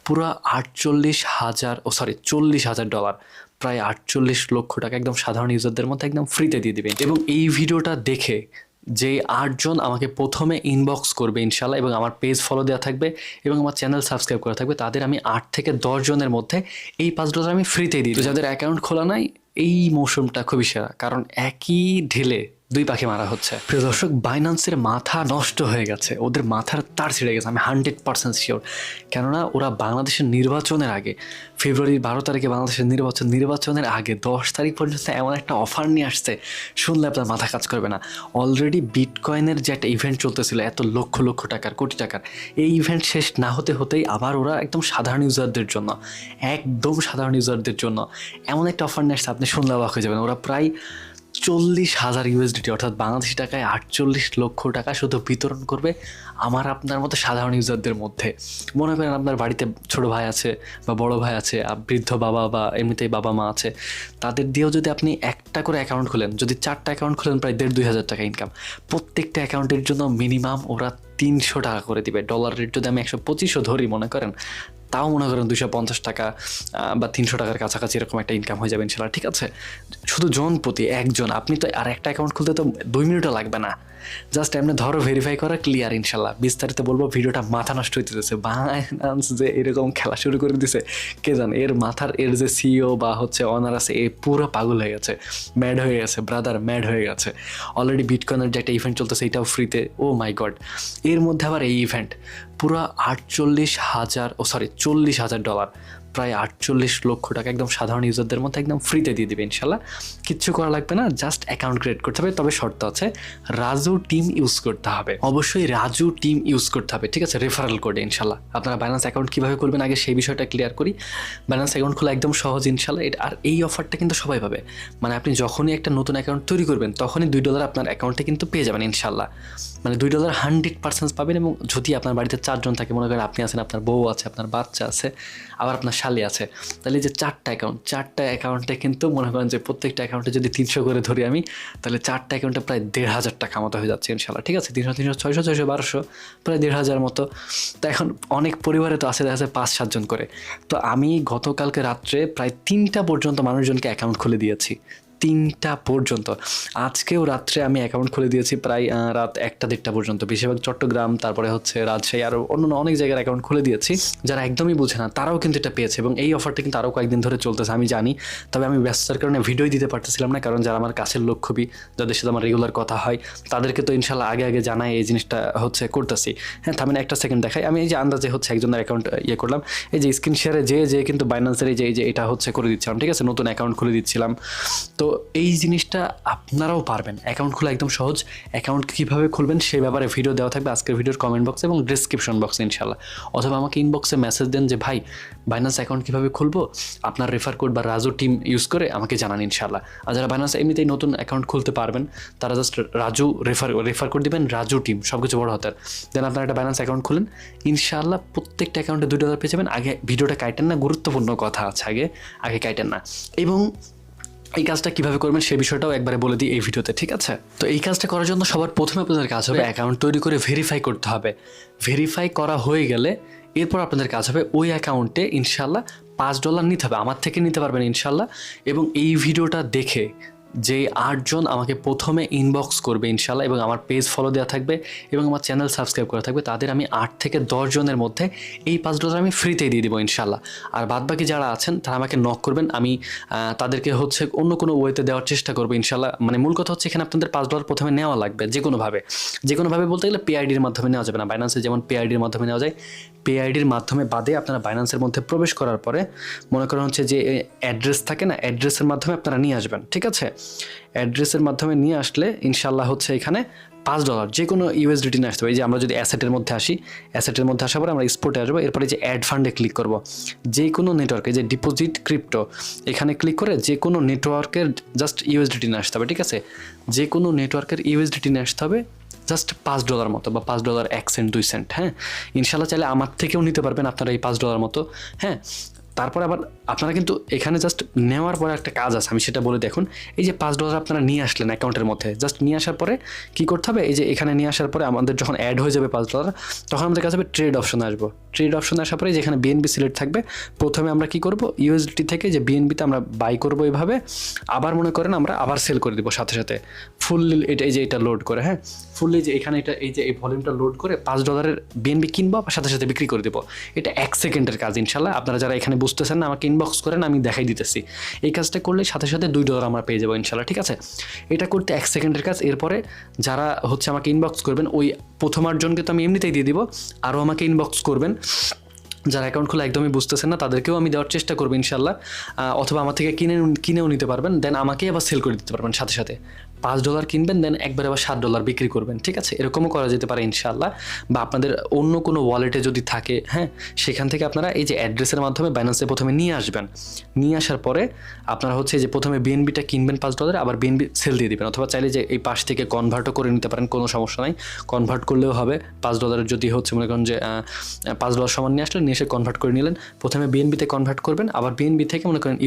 পুরো 40,000 ডলার, প্রায় 48 লক্ষ টাকা একদম সাধারণ ইউজারদের মধ্যে একদম ফ্রিতে দিয়ে দিবেন। এবং এই ভিডিওটা দেখে যে 8 জন আমাকে প্রথমে ইনবক্স করবে ইনশাল্লাহ, এবং আমার পেজ ফলো দেওয়া থাকবে এবং আমার চ্যানেল সাবস্ক্রাইব করা থাকবে, তাদের আমি 8 থেকে 10 জনের মধ্যে এই $5 আমি ফ্রিতেই দিই। তো যাদের অ্যাকাউন্ট খোলা নাই, এই মৌসুমটা খুবই সেরা, কারণ একই ঢিলে দুই পাখি মারা হচ্ছে। প্রিয় দর্শক, বাইন্যান্সের মাথা নষ্ট হয়ে গেছে, ওদের মাথার তার ছিঁড়ে গেছে, আমি 100% শিওর। কেননা ওরা বাংলাদেশের নির্বাচনের আগে, ফেব্রুয়ারির 12 তারিখে বাংলাদেশের নির্বাচনের আগে 10 তারিখ পর্যন্ত এমন একটা অফার নিয়ে আসছে, শুনলে আপনার মাথা কাজ করবে না। অলরেডি বিটকয়েনের যে একটা ইভেন্ট চলতেছিল এত লক্ষ লক্ষ টাকার, কোটি টাকার, এই ইভেন্ট শেষ না হতে হতেই আবার ওরা একদম সাধারণ ইউজারদের জন্য এমন একটা অফার নিয়ে আসছে, আপনি শুনলে অবাক হয়ে যাবেন। ওরা প্রায় 40,000 USDT অর্থাৎ বাংলাদেশি টাকায় 48 লক্ষ টাকা শুধু বিতরণ করবে আমার আপনার মতো সাধারণ ইউজারদের মধ্যে। মনে করেন আপনার বাড়িতে ছোট ভাই আছে বা বড় ভাই আছে, বৃদ্ধ বাবা বা এমনিতেই বাবা মা আছে, তাদের দিয়েও যদি আপনি একটা করে অ্যাকাউন্ট খোলেন, যদি 4টা অ্যাকাউন্ট খোলেন, প্রায় 1,500-2,000 টাকা ইনকাম। প্রত্যেকটা অ্যাকাউন্টের জন্য মিনিমাম ওরা 300 টাকা করে দিবে। ডলার রেট যদি আমি 125ও ধরি মনে করেন, তাও মনে করেন 250 টাকা বা 300 টাকার কাছাকাছি এরকম একটা ইনকাম হয়ে যাবে ইনশাল্লাহ। ঠিক আছে, শুধু জন প্রতি একজন। আপনি তো আর একটা অ্যাকাউন্ট খুলতে তো 2 মিনিটও লাগবে না, জাস্ট এমনি ধরো ভেরিফাই করা, ক্লিয়ার ইনশাল্লাহ। বিস্তারিত বলবো, ভিডিওটা মাথা নষ্ট হইতে দিতেছে। বাইন্যান্স যে এরকম খেলা শুরু করে দিছে, কে জানে। এর যে সিইও বা অনার আছে, এ পুরো পাগল হয়ে গেছে, ম্যাড হয়ে গেছে, ব্রাদার ম্যাড হয়ে গেছে। অলরেডি বিটকয়েনের যে একটা ইভেন্ট চলতেছে, এটাও ফ্রিতে। ও মাই গড, এর মধ্যে আবার এই ইভেন্ট পুরো 40,000 ডলার, প্রায় 48 লক্ষ টাকা একদম সাধারণ ইউজারদের মধ্যে একদম ফ্রিতে দিয়ে দিবে ইনশাল্লাহ। কিচ্ছু করা লাগবে না, জাস্ট অ্যাকাউন্ট ক্রিয়েট করতে হবে। তবে শর্ত আছে, রাজু টিম ইউজ করতে হবে, অবশ্যই রাজু টিম ইউজ করতে হবে। ঠিক আছে, রেফারেল কোডে ইনশাল্লাহ। আপনারা বাইন্যান্স অ্যাকাউন্ট কীভাবে করবেন আগে সেই বিষয়টা ক্লিয়ার করি। বাইন্যান্স অ্যাকাউন্ট খোলা একদম সহজ ইনশাল্লাহ। আর এই অফারটা কিন্তু সবাই পাবে, মানে আপনি যখনই একটা নতুন অ্যাকাউন্ট তৈরি করবেন তখনই $2 আপনার অ্যাকাউন্টে কিন্তু পেয়ে যাবেন ইনশাল্লাহ। মানে $2 100% পাবেন। এবং যদি আপনার বাড়িতে 4 জন থাকে, মনে করেন আপনি আছেন, আপনার বউ আছে, আপনার বাচ্চা আছে, আবার আপনার শালি আছে, তাহলে যে 4টা অ্যাকাউন্টে কিন্তু মনে করেন যে প্রত্যেকটা অ্যাকাউন্টে যদি 300 করে ধরি আমি, তাহলে 4টা অ্যাকাউন্টে প্রায় 1,500 টাকা মতো হয়ে যাচ্ছে ইনশাল্লাহ। ঠিক আছে, 300, 600, 1200, প্রায় 1,500 মতো। তো এখন অনেক পরিবারে তো আছে, দেখা যাচ্ছে 5-7 জন করে। তো আমি গতকালকে রাত্রে প্রায় 3টা পর্যন্ত মানুষজনকে অ্যাকাউন্ট খুলে দিয়েছি, 3টা পর্যন্ত। আজকেও রাত্রে আমি অ্যাকাউন্ট খুলে দিয়েছি প্রায় রাত 1টা-1:30 পর্যন্ত। বেশিরভাগ চট্টগ্রাম, তারপরে রাজশাহী, আরও অন্য অনেক জায়গার অ্যাকাউন্ট খুলে দিয়েছি। যারা একদমই বোঝে না তারাও কিন্তু এটা পেয়েছে, এবং এই অফারটা কিন্তু আরও কয়েকদিন ধরে চলতেছে আমি জানি। তবে আমি ব্যস্ততার কারণে ভিডিও দিতে পারতেছিলাম না, কারণ যারা আমার কাছের লোক, খুবই যাদের সাথে আমার রেগুলার কথা হয়, তাদেরকে তো ইনশাল্লাহ আগে জানাই এই জিনিসটা করতেছি। হ্যাঁ, থামেন একটা সেকেন্ড দেখাই। আমি এই যে আন্দাজে একজনের অ্যাকাউন্ট করলাম, এই যে স্ক্রিন শেয়ারে যে কিন্তু বাইন্যান্সের এই যে এটা করে দিচ্ছিলাম। ঠিক আছে, নতুন অ্যাকাউন্ট খুলে দিচ্ছিলাম। তো এই জিনিসটা আপনারাও পারবেন, অ্যাকাউন্ট খোলা একদম সহজ। অ্যাকাউন্ট কীভাবে খুলবেন সেই ব্যাপারে ভিডিও দেওয়া থাকবে আজকের ভিডিওর কমেন্ট বক্সে এবং ডিসক্রিপশন বক্সে ইনশাল্লাহ। অথবা আমাকে ইনবক্সে মেসেজ দেন যে ভাই, বাইন্যান্স অ্যাকাউন্ট কীভাবে খুলবো, আপনার রেফার কোড বা রাজু টিম ইউজ করে আমাকে জানান ইনশাল্লাহ। আর যারা বাইন্যান্স এমনিতেই নতুন অ্যাকাউন্ট খুলতে পারবেন, তারা জাস্ট রাজু রেফার কোড দিবেন, রাজু টিম, সব কিছু বড় হাতের। দেন আপনারা একটা বাইন্যান্স অ্যাকাউন্ট খুলেন ইনশাল্লাহ। প্রত্যেকটা অ্যাকাউন্টে $2 পেয়ে যাবেন। আগে ভিডিওটা কাটেন না, গুরুত্বপূর্ণ কথা আছে, আগে কাটেন না। এবং এই কাজটা কীভাবে করবেন সেই বিষয়টাও একবারে বলে দিই এই ভিডিওতে। ঠিক আছে, তো এই কাজটা করার জন্য সবার প্রথমে আপনাদের কাজ হবে অ্যাকাউন্ট তৈরি করে ভেরিফাই করতে হবে। ভেরিফাই করা হয়ে গেলে এরপর আপনাদের কাজ হবে ওই অ্যাকাউন্টে ইনশাল্লাহ $5 নিতে হবে, আমার থেকে নিতে পারবেন ইনশাল্লাহ। এবং এই ভিডিওটা দেখে যে 8 জন আমাকে প্রথমে ইনবক্স করবে ইনশাল্লাহ, এবং আমার পেজ ফলো দেওয়া থাকবে এবং আমার চ্যানেল সাবস্ক্রাইব করা থাকবে, তাদের আমি 8 থেকে 10 জনের মধ্যে এই $5 আমি ফ্রিতেই দিয়ে দেবো ইনশাল্লাহ। আর বাদবাকি যারা আছেন তারা আমাকে নক করবেন, আমি তাদেরকে অন্য কোনো ওয়েতে দেওয়ার চেষ্টা করবো ইনশাল্লাহ। মানে মূল কথা এখানে আপনাদের $5 প্রথমে নেওয়া লাগবে, যে কোনোভাবে বলতে গেলে পে আইডির মাধ্যমে নেওয়া যাবে না। বাইন্যান্সে যেমন পে আইডির মাধ্যমে নেওয়া যায়, পে আইডির মাধ্যমে বাদে আপনারা বাইন্যান্সের মধ্যে প্রবেশ করার পরে মনে করেন যে অ্যাড্রেস থাকে না, অ্যাড্রেসের মাধ্যমে আপনারা নিয়ে আসবেন। ঠিক আছে, অ্যাড্রেসের মাধ্যমে নিয়ে আসলে ইনশাল্লাহ এখানে $5 যে কোনো USDT নিয়ে আসতে হবে। এই যে আমরা যদি অ্যাসেটের মধ্যে আসি, অ্যাসেটের মধ্যে আসার পরে আমরা স্পোর্টে আসবো, এরপরে যে অ্যাড ফান্ডে ক্লিক করব। যে কোনো নেটওয়ার্কে, যে ডিপোজিট ক্রিপ্টো, এখানে ক্লিক করে যে কোনো নেটওয়ার্কের জাস্ট USDT নিয়ে আসতে হবে। ঠিক আছে, যে কোনো নেটওয়ার্কের USDT নিয়ে আসতে হবে, জাস্ট $5 মতো বা $5 1 সেন্ট 2 সেন্ট। হ্যাঁ, ইনশাল্লাহ চাইলে আমার থেকেও নিতে পারবেন আপনারা এই $5 মতো। হ্যাঁ, তারপর আবার আপনারা কিন্তু এখানে জাস্ট নেওয়ার পরে একটা কাজ আছে, আমি সেটা বলে দেখুন। এই যে $5 আপনারা নিয়ে আসলেন অ্যাকাউন্টের মধ্যে, জাস্ট নিয়ে আসার পরে কী করতে হবে, এই যে এখানে নিয়ে আসার পরে আমাদের যখন অ্যাড হয়ে যাবে $5, তখন আমাদের কাছে হবে ট্রেড অপশনে আসবো। ট্রেড অপশনে আসার পরে যেখানে বিএনবি সিলেক্ট থাকবে, প্রথমে আমরা কি করব, ইউএসডি থেকে যে বিএনবিতে আমরা বাই করবো এইভাবে, আবার মনে করেন আমরা আবার সেল করে দিব সাথে সাথে ফুললি। এই যে এটা লোড করে, হ্যাঁ ফুললি, যে এখানে এটা এই যে এই ভলিউমটা লোড করে $5 বিএনবি কিনবো, আবার সাথে সাথে বিক্রি করে দেবো। এটা 1 সেকেন্ডের কাজ ইনশাল্লাহ। আপনারা যারা এখানে বুঝতেছেন না আমাকে ইনবক্স করেন, আমি দেখাই দিতেছি। এই কাজটা করলে সাথে সাথে $2 আমরা পেয়ে যাবো ইনশাল্লাহ, ঠিক আছে? এটা করতে 1 সেকেন্ডের কাজ। এরপরে যারা হচ্ছে আমাকে ইনবক্স করবেন, ওই প্রথম 8 জনকে তো আমি এমনিতেই দিয়ে দিব, আরও আমাকে ইনবক্স করবেন। যারা অ্যাকাউন্ট খোলা একদমই বুঝতেছেন না তাদেরকেও আমি দেওয়ার চেষ্টা করবো ইনশাল্লাহ, অথবা আমার থেকে কিনেও নিতে পারবেন, দেন আমাকে আবার সেল করে দিতে পারবেন সাথে সাথে। $5 কিনবেন, দেন একবার আবার $7 বিক্রি করবেন, ঠিক আছে? এরকমও করা যেতে পারে ইনশাল্লাহ। বা আপনাদের অন্য কোনো ওয়ালেটে যদি থাকে, হ্যাঁ, সেখান থেকে আপনারা এই যে অ্যাড্রেসের মাধ্যমে বাইন্যান্সে প্রথমে নিয়ে আসবেন। নিয়ে আসার পরে আপনারা হচ্ছে যে প্রথমে বিএনবিটা কিনবেন $5, আবার বিএনবি সেল দিয়ে দিবেন, অথবা চাইলে যে এই পাশ থেকে কনভার্টও করে নিতে পারেন, কোনো সমস্যা নাই। কনভার্ট করলেও হবে $5 যদি হচ্ছে মনে করেন যে $5 সমান নিয়ে আসলে, নিয়ে এসে কনভার্ট করে নিলেন। প্রথমে বিএনবিতে কনভার্ট করবেন, আবার বিএনবি থেকে মনে করেন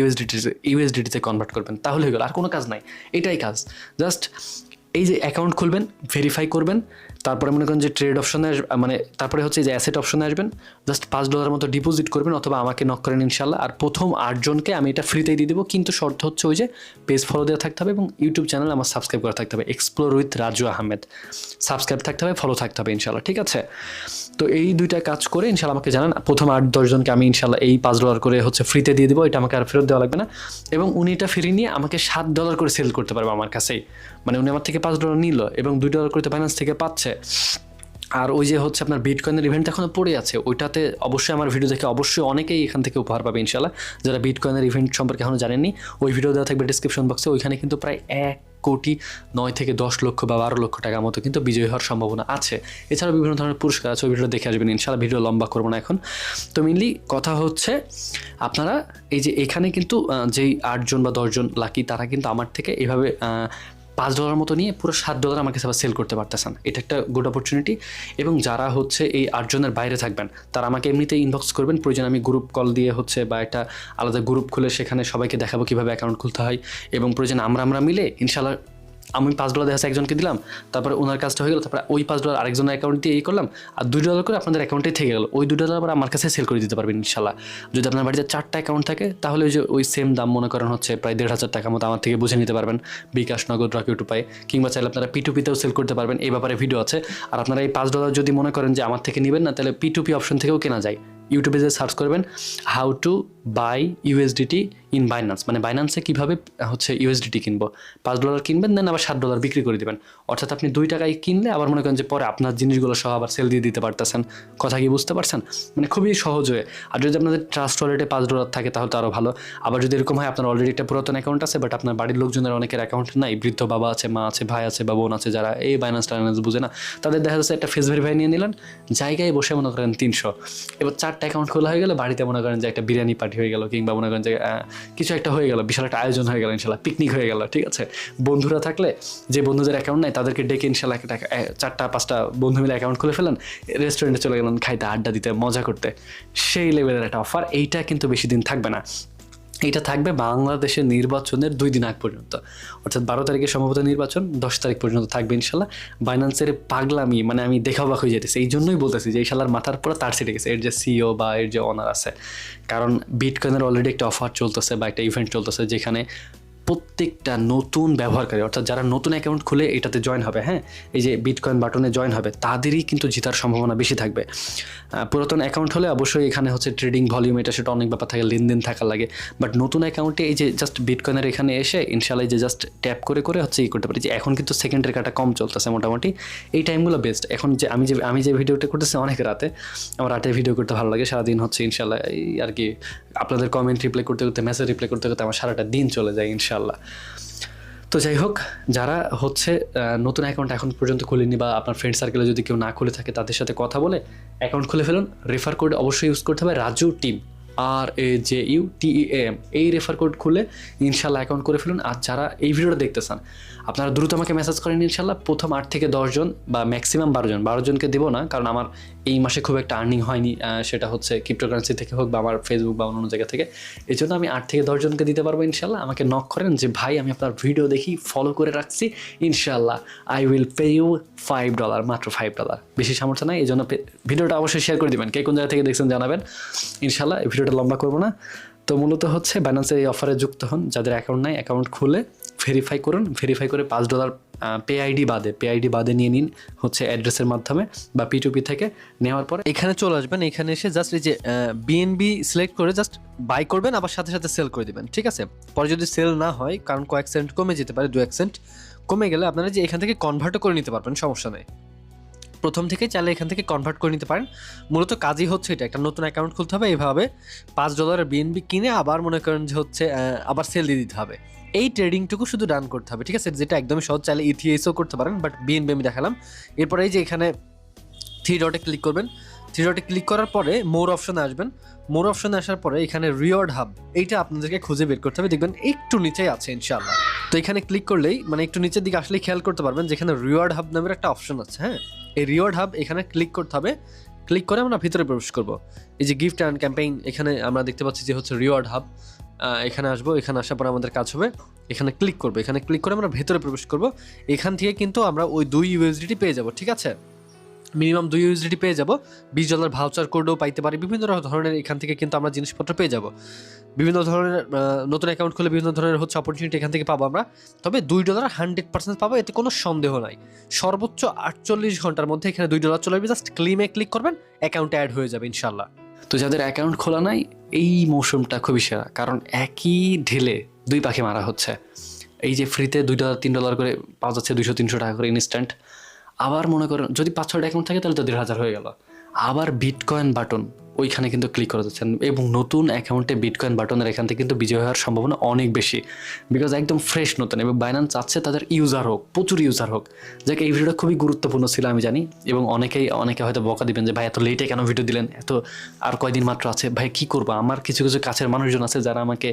ইউএসডিটিতে কনভার্ট করবেন, তাহলে হয়ে গেল। আর কোনো কাজ নাই, এটাই কাজ। জাস্ট এই যে অ্যাকাউন্ট খুলবেন, ভেরিফাই করবেন, তারপরে মনে করেন যে ট্রেড অপশনে মানে তারপরে হচ্ছে যে অ্যাসেট অপশনে আসবেন, জাস্ট $5 মতো ডিপোজিট করবেন, অথবা আমাকে নক করেন ইনশাল্লাহ। আর প্রথম 8 জনকে আমি এটা ফ্রিতেই দিয়ে দেবো, কিন্তু শর্ত হচ্ছে ওই যে পেজ ফলো দেওয়া থাকতে হবে এবং ইউটিউব চ্যানেল আমার সাবস্ক্রাইব করা থাকতে হবে, explore with Raju Ahmed, subscribe থাকতে হবে, ফলো থাকতে হবে ইনশাল্লাহ, ঠিক আছে? তো এই দুইটা কাজ করে ইনশাল্লাহ আমাকে জানান। প্রথম 8-10 জনকে আমি ইনশাল্লাহ এই $5 করে হচ্ছে ফ্রিতে দিয়ে দেবো, এটা আমাকে আর ফেরত দেওয়া লাগবে না। এবং উনি এটা ফ্রি নিয়ে আমাকে $7 করে সেল করতে পারবে আমার কাছেই, মানে উনি আমার থেকে $5 নিল এবং $2 করে তো বাইন্যান্স থেকে পাচ্ছে। আর ওই যে হচ্ছে আপনার বিটকয়েনের ইভেন্ট এখনও পড়ে আছে, ওইটাতে অবশ্যই আমার ভিডিও দেখে অবশ্যই অনেকেই এখান থেকে উপহার পাবে ইনশাল্লাহ। যারা বিটকয়েনের ইভেন্ট সম্পর্কে এখনও জানেননি, ওই ভিডিও দেওয়া থাকবে ডিসক্রিপশন বক্সে। ওইখানে কিন্তু প্রায় 1,9 থেকে 10 লক্ষ বা 12 লক্ষ টাকার মতো কিন্তু বিজয়ী হওয়ার সম্ভাবনা আছে। এছাড়াও বিভিন্ন ধরনের পুরস্কার আছে, ওই ভিডিও দেখে আসবেন ইনশাল্লাহ। ভিডিও লম্বা করবো না এখন। তো মেনলি কথা হচ্ছে আপনারা এই যে এখানে কিন্তু যেই 8 জন বা 10 জন লাকি, তারা কিন্তু আমার থেকে এইভাবে $5 মতো নিয়ে পুরো $7 আমাকে আবার সেল করতে পারতেছেন। এটা একটা গুড অপরচুনিটি। এবং যারা হচ্ছে এই 8 জনের বাইরে থাকবেন, তারা আমাকে এমনিতেই ইনবক্স করবেন, প্রয়োজন আমি গ্রুপ কল দিয়ে হচ্ছে বা একটা আলাদা গ্রুপ খুলে সেখানে সবাইকে দেখাবো কীভাবে অ্যাকাউন্ট খুলতে হয়। এবং প্রয়োজন আমরা মিলে ইনশাল্লাহ আমি $5 দেখা একজনকে দিলাম, তারপরে ওনার কাজটা হয়ে গেল, তারপরে ওই $5 আরেকজনের অ্যাকাউন্ট দিয়ে এই করলাম, আর $2 করে আপনাদের অ্যাকাউন্টে থেকে গেল। ওই $2 আবার আমার কাছে সেল করে দিতে পারবেন ইনশাল্লাহ। যদি আপনার বাড়িতে 4টা অ্যাকাউন্ট থাকে, তাহলে ওই যে ওই সেম দাম মনে করেন হচ্ছে প্রায় $1,500 টাকা মতো আমার থেকে বুঝে নিতে পারবেন, বিকাশ, নগদ, রকেট উপায়। কিংবা চাইলে আপনারা P2P-তেও সেল করতে পারবেন, এই ব্যাপারে ভিডিও আছে। আর আপনারা এই $5 যদি মনে করেন যে আমার থেকে নেবেন না, তাহলে P2P অপশন থেকেও কেনা যায়। ইউটিউবে যে সার্চ করবেন how to buy USDT in Binance, মানে বাইন্যান্সে কীভাবে হচ্ছে ইউএসডিটি কিনবো, $5 কিনবেন, দেন আবার $7 বিক্রি করে দেবেন। অর্থাৎ আপনি 2 টাকায় কিনলে আবার মনে করেন যে পরে আপনার জিনিসগুলো সহ আবার সেল দিয়ে দিতে পারতেছেন। কথা কি বুঝতে পারছেন? মানে খুবই সহজ হয়ে। আর যদি আপনাদের ট্রাস্ট ওয়ালেটে $5 থাকে, তাহলে তো আরও ভালো। আবার যদি এরকম হয় আপনার অলরেডি একটা পুরাতন অ্যাকাউন্ট আছে, বাট আপনার বাড়ির লোকজনের অনেকের অ্যাকাউন্ট নাই, বৃদ্ধ বাবা আছে, মা আছে, ভাই আছে বা বোন আছে, যারা এই বাইন্যান্স বুঝে না, তাদের দেখা যাচ্ছে একটা ফেস ভেরিফাই নিয়ে নিলেন, জায়গায় বসে মনে করেন 300, এবার 4টা অ্যাকাউন্ট খোলা হয়ে গেলে বাড়িতে মনে করেন যে একটা বিরিয়ানি পার্টি হয়ে গেল, কিংবা মনে করেন যে কিছু একটা হয়ে গেল, বিশাল একটা আয়োজন হয়ে গেল ইনশাল্লাহ, পিকনিক হয়ে গেল, ঠিক আছে? বন্ধুরা থাকলে, যে বন্ধুদের অ্যাকাউন্ট নাই তাদেরকে ডেকে ইনশাল্লাহ 4টা-5টা বন্ধু মিলে অ্যাকাউন্ট খুলে ফেলেন, রেস্টুরেন্টে চলে গেলেন খাইতে, আড্ডা দিতে, মজা করতে। সেই লেভেলের একটা অফার। এইটা কিন্তু বেশি দিন থাকবে না, এটা থাকবে বাংলাদেশের নির্বাচনের 2 দিন আগ পর্যন্ত, অর্থাৎ 12 তারিখে সম্ভবত নির্বাচন, 10 তারিখ পর্যন্ত থাকবে ইনশাল্লাহ। বাইন্যান্সের পাগলামি মানে আমি দেখা অবাক হয়ে যেতেছি। এই জন্যই বলতেছি যে এই শালার মাথার পুরো তার ছিটে গেছে, এর যে সিইও বা এর যে অনার আছে। কারণ বিটকয়েনের অলরেডি একটা অফার চলতেছে বা একটা ইভেন্ট চলতেছে, যেখানে প্রত্যেকটা নতুন ব্যবহারকারী, অর্থাৎ যারা নতুন অ্যাকাউন্ট খুলে এটাতে জয়েন হবে, হ্যাঁ, এই যে বিটকয়েন বাটনে জয়েন হবে, তাদেরই কিন্তু জেতার সম্ভাবনা বেশি থাকবে। পুরাতন অ্যাকাউন্ট হলে অবশ্যই এখানে হচ্ছে ট্রেডিং ভলিউম, এটা সেটা অনেক ব্যাপার থাকে, লেনদেন থাকা লাগে। বাট নতুন অ্যাকাউন্টে এই যে জাস্ট বিটকয়েনের এখানে এসে ইনশাল্লাহ যে জাস্ট ট্যাপ করে করে হচ্ছে করতে পারি। যে এখন কিন্তু সেকেন্ডের কাটা কম চলতেছে মোটামুটি, এই টাইমগুলো বেস্ট। এখন যে আমি যে ভিডিওটা করতেছি অনেক রাতে, আমার রাতে ভিডিও করতে ভালো লাগে, সারাদিন হচ্ছে ইনশাল্লাহ এই আর কি আপনাদের কমেন্ট রিপ্লাই করতে করতে, মেসেজ রিপ্লাই করতে করতে আমার সারাটা দিন চলে যায় ইনশাল্লাহ। তো যাই হোক, যারা হচ্ছে নতুন অ্যাকাউন্ট এখন পর্যন্ত খুলেনি বা আপনার ফ্রেন্ড সার্কেলে যদি কেউ না খুলে থাকে, তাদের সাথে কথা বলে অ্যাকাউন্ট খুলে ফেলুন। রেফার কোড অবশ্যই ইউজ করতে হবে রাজু টিম, RAJUTEAM এই রেফার কোড খুলে ইনশাল্লাহ অ্যাকাউন্ট করে ফেলুন। আর যারা এই ভিডিওটা দেখতেছেন আপনারা দ্রুত আমাকে মেসেজ করেন ইনশাল্লাহ। প্রথম 8 থেকে 10 জন বা ম্যাক্সিমাম 12 জনকে দেবো না, কারণ আমার এই মাসে খুব একটা আর্নিং হয়নি, সেটা হচ্ছে ক্রিপ্টোকারেন্সি থেকে হোক বা আমার ফেসবুক বা অন্য জায়গা থেকে। এই জন্য আমি 8 থেকে 10 জনকে দিতে পারবো ইনশাল্লাহ। আমাকে নক করেন যে ভাই আমি আপনার ভিডিও দেখি ফলো করে রাখছি, ইনশাল্লাহ আই উইল পে ইউ $5, মাত্র $5। বেশি সামর্থ্য নাই, এই জন্য ভিডিওটা অবশ্যই শেয়ার করে দিবেন। কে কোন জায়গা থেকে দেখছেন জানাবেন ইনশাল্লাহ। এই ভিডিওটা লম্বা করবো না। তো মূলত হচ্ছে বাইন্যান্সের এই অফারে যুক্ত হন, যাদের অ্যাকাউন্ট নাই অ্যাকাউন্ট খুলে ভেরিফাই করুন, ভেরিফাই করে $5 পে আইডি বাদে নিয়ে নিন হচ্ছে অ্যাড্রেসের মাধ্যমে বা P2P থেকে নেওয়ার পরে এখানে চলে আসবেন। এখানে এসে জাস্ট এই যে বিএনবি সিলেক্ট করে জাস্ট বাই করবেন, আবার সাথে সাথে সেল করে দিবেন, ঠিক আছে। পরে যদি সেল না হয়, কারণ কয়েক সেন্ট কমে যেতে পারে, 2-1 সেন্ট কমে গেলে আপনারা যে এখান থেকে কনভার্টও করে নিতে পারবেন, সমস্যা নেই। প্রথম থেকে চাইলে এখান থেকে কনভার্ট করে নিতে পারেন। মূলত কাজই হচ্ছে এটা, একটা নতুন অ্যাকাউন্ট খুলতে হবে, এইভাবে $5 বিএনবি কিনে আবার মনে করেন যে হচ্ছে আবার সেল দিয়ে দিতে হবে। এই ট্রেডিংটুকু শুধু ডান করতে হবে, ঠিক আছে, যেটা একদমই সহজ। চাইলে ইথিএসও করতে পারেন, বাট বিএনবি আমি দেখালাম। এরপরে এই যে এখানে 3 ডটে ক্লিক করবেন। 3 ডটে ক্লিক করার পরে মোর অপশনে আসবেন। মোর অপশনে আসার পরে এখানে রিওয়ার্ড হাব, এইটা আপনাদেরকে খুঁজে বের করতে হবে। দেখবেন একটু নিচেই আছে ইনশাআল্লাহ। তো এখানে ক্লিক করলেই মানে একটু নিচের দিকে আসলেই খেয়াল করতে পারবেন যেখানে রিওয়ার্ড হাব নামের একটা অপশন আছে। হ্যাঁ, এই রিওয়ার্ড হাব এখানে ক্লিক করতে হবে। ক্লিক করে আমরা ভিতরে প্রবেশ করব। এই যে গিফট অ্যান্ড ক্যাম্পেইন, এখানে আমরা দেখতে পাচ্ছি যে হচ্ছে রিওয়ার্ড হাব। এখানে আসবো, এখানে আসার পরে আমাদের কাজ হবে এখানে ক্লিক করবো। এখানে ক্লিক করে আমরা ভেতরে প্রবেশ করব। এখান থেকে কিন্তু আমরা ওই 2 USDT পেয়ে যাব, ঠিক আছে। মিনিমাম 2 USDT পেয়ে যাব। $20 ভাউচার কোডও পাইতে পারি। বিভিন্ন ধরনের এখান থেকে কিন্তু আমরা জিনিসপত্র পেয়ে যাব। বিভিন্ন ধরনের নতুন অ্যাকাউন্ট খুলে বিভিন্ন ধরনের হচ্ছে অপরচুনিটি এখান থেকে পাবো আমরা। তবে $2 100% পাবো, এতে কোনো সন্দেহ নাই। সর্বোচ্চ 48 ঘন্টার মধ্যে এখানে $2 চলে আসবে। জাস্ট ক্লিমে ক্লিক করবেন, অ্যাকাউন্টে অ্যাড হয়ে যাবে ইনশাল্লাহ। তো যাদের অ্যাকাউন্ট খোলা নাই এই মৌসুমটা খুবই সেরা, কারণ একই ঢেলে 2 পাখি মারা হচ্ছে। এই যে ফ্রিতে $2-3 করে পাওয়া যাচ্ছে, 200-300 টাকা করে ইনস্ট্যান্ট। আবার মনে করেন যদি 5-6টা অ্যাকাউন্ট থাকে তাহলে তো 1,500 হয়ে গেল। আবার বিটকয়েন বাটন ওইখানে কিন্তু ক্লিক করে যাচ্ছেন, এবং নতুন অ্যাকাউন্টে বিটকয়েন বাটনের এখান থেকে কিন্তু বিজয় হওয়ার সম্ভাবনা অনেক বেশি, বিকজ একদম ফ্রেশ নতুন। এবং বাইন্যান্স চাচ্ছে তাদের ইউজার হোক, প্রচুর ইউজার হোক। যাকে এই ভিডিওটা খুবই গুরুত্বপূর্ণ ছিল আমি জানি, এবং অনেকে হয়তো বকা দিবেন যে ভাই এত লেটে কেন ভিডিও দিলেন, এত আর কয়দিন মাত্র আছে। ভাই কী করবো, আমার কিছু কিছু কাছের মানুষজন আছে যারা আমাকে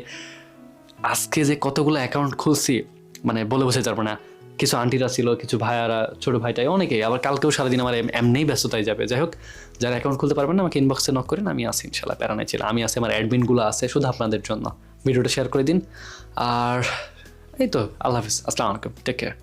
আজকে যে কতগুলো অ্যাকাউন্ট খুলছি মানে বলে বসে যাবো না। কিছু আন্টিরা ছিল, কিছু ভাইয়ারা, ছোটো ভাইটাই, অনেকেই। আবার কালকেও সারাদিন আমার এমনিই ব্যস্ততায় যাবে। যাই হোক, যারা অ্যাকাউন্ট খুলতে পারবেন না আমাকে ইনবক্সে নক করেন, আমি আসি ইনশাল্লাহ, প্যারা নাই ছিল। আমি আসি, আমার অ্যাডমিনগুলো আছে শুধু আপনাদের জন্য। ভিডিওটা শেয়ার করে দিন। আর এই তো, আল্লাহ হাফিজ, আসসালামু আলাইকুম, টেক কেয়ার।